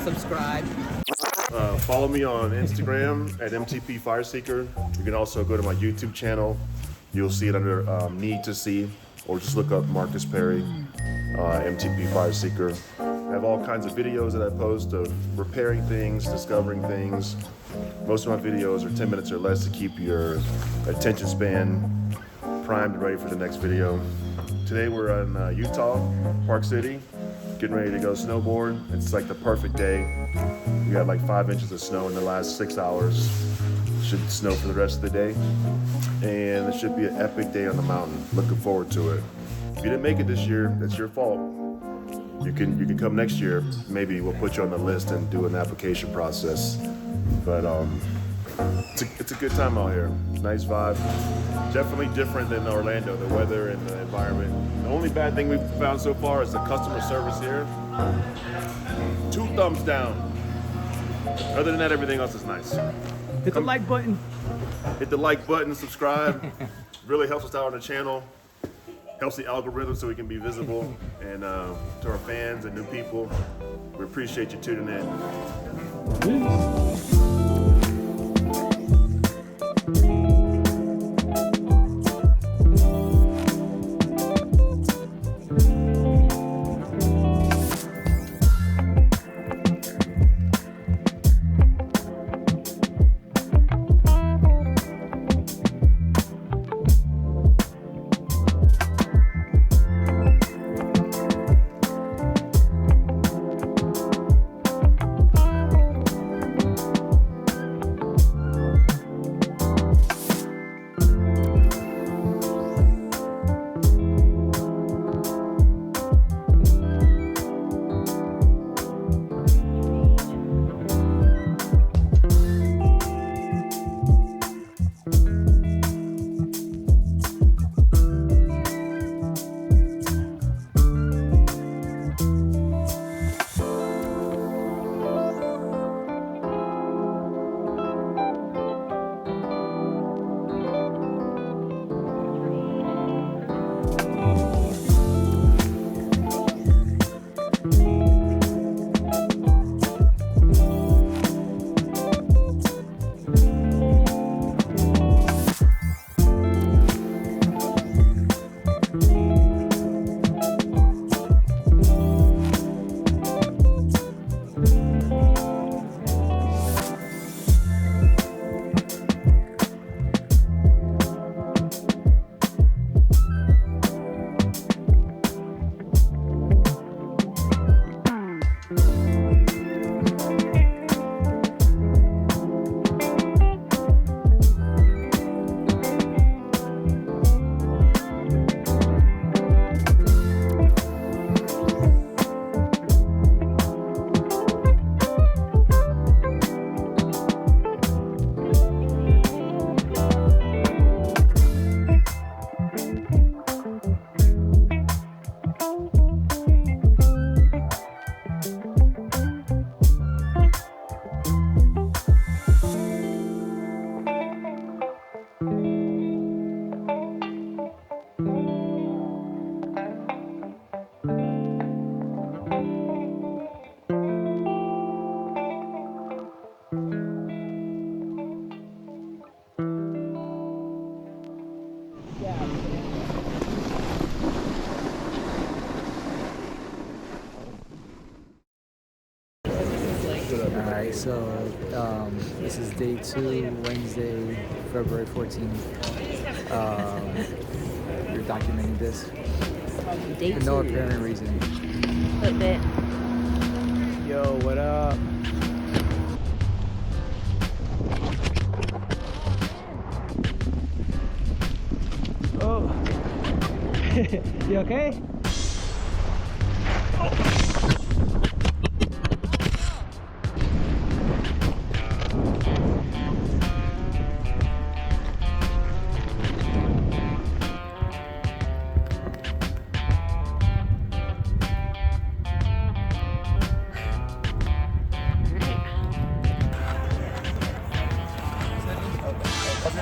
subscribe. Follow me on Instagram at MTP Fireseeker. You can also go to my YouTube channel. You'll see it under Need to See, or just look up Marcus Perry, MTP Fireseeker. I have all kinds of videos that I post of repairing things, discovering things. Most of my videos are 10 minutes or less to keep your attention span primed and ready for the next video. Today we're in Utah, Park City, getting ready to go snowboard. It's like the perfect day. We got like 5 inches of snow in the last 6 hours. Should snow for the rest of the day. And it should be an epic day on the mountain. Looking forward to it. If you didn't make it this year, that's your fault. You can come next year. Maybe we'll put you on the list and do an application process. But it's a good time out here. Nice vibe. Definitely different than Orlando, the weather and the environment. The only bad thing we've found so far is the customer service here. 2 thumbs down. Other than that, everything else is nice. Hit the like button. Hit the like button, subscribe. Really helps us out on the channel. Helps the algorithm so we can be visible. And to our fans and new people, we appreciate you tuning in. Alright, so this is day 2, Wednesday, February 14th. You're documenting this Day for no 2. apparent reason. A little bit. Yo, what up? Oh. You okay?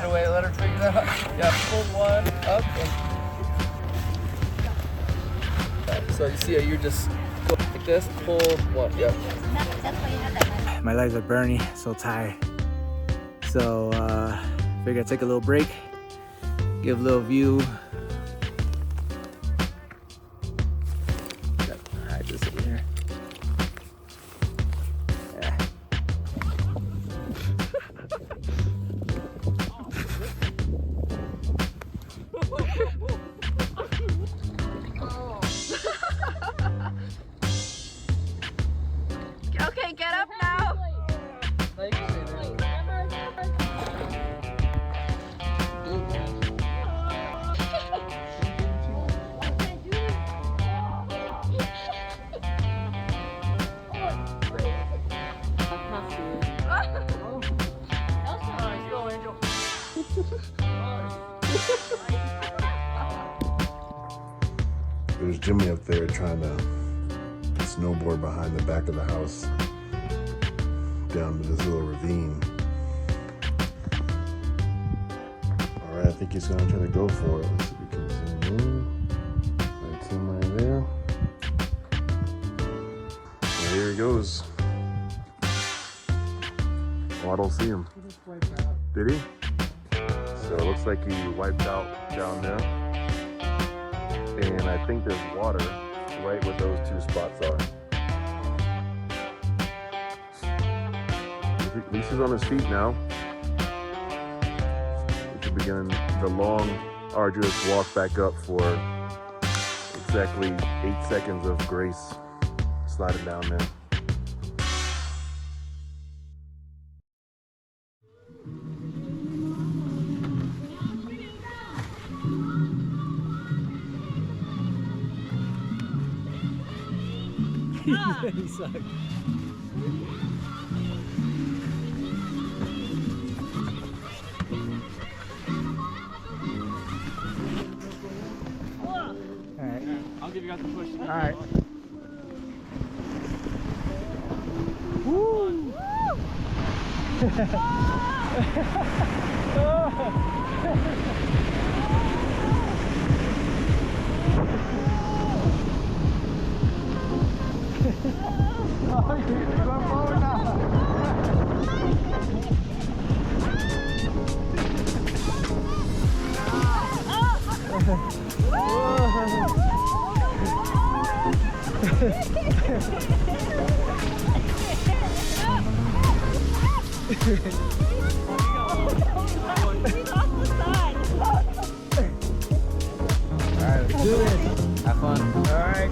Away, let her figure it out. Yeah, pull one up and so you see how you're just going to this, pull one. Yep. My legs are burning, so tired. So figure I'd take a little break, give a little view. Alright, just over here. Yeah. Okay, get up now. There's Jimmy up there trying to snowboard behind the back of the house down to this little ravine. All right, I think he's gonna try to go for it. Let's see if we can zoom in. That's him right there. And here he goes. Oh, I don't see him. Did he? So it looks like he wiped out down there. And I think there's water right where those two spots are. At least he's on his feet now. We should begin the long, arduous walk back up for exactly 8 seconds of grace sliding down there. He sucks. Alright. I'll give you guys a push. Alright. Woo! Alright, let's do this. Have fun. Alright.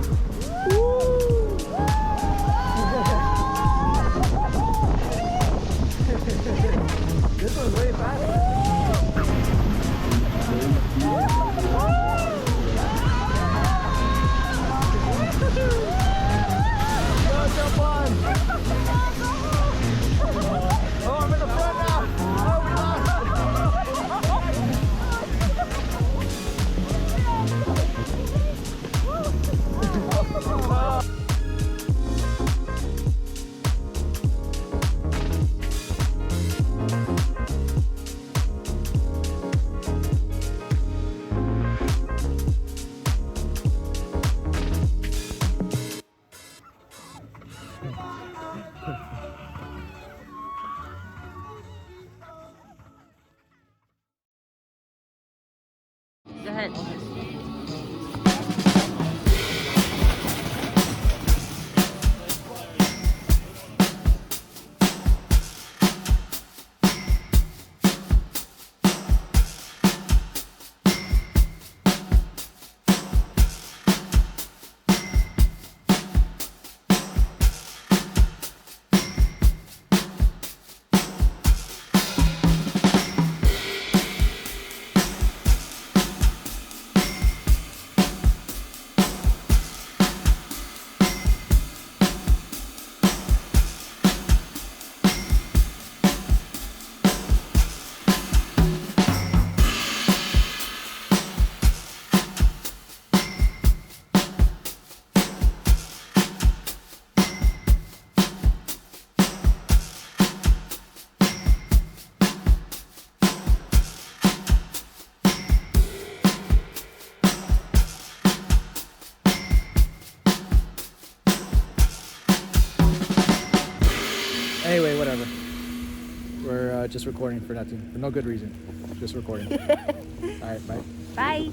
This one's way faster. Go jump on. Oh, I'm in the front now. Oh, we lost. Go ahead. Anyway, whatever. We're just recording for nothing, for no good reason. Just recording. All right, bye. Bye.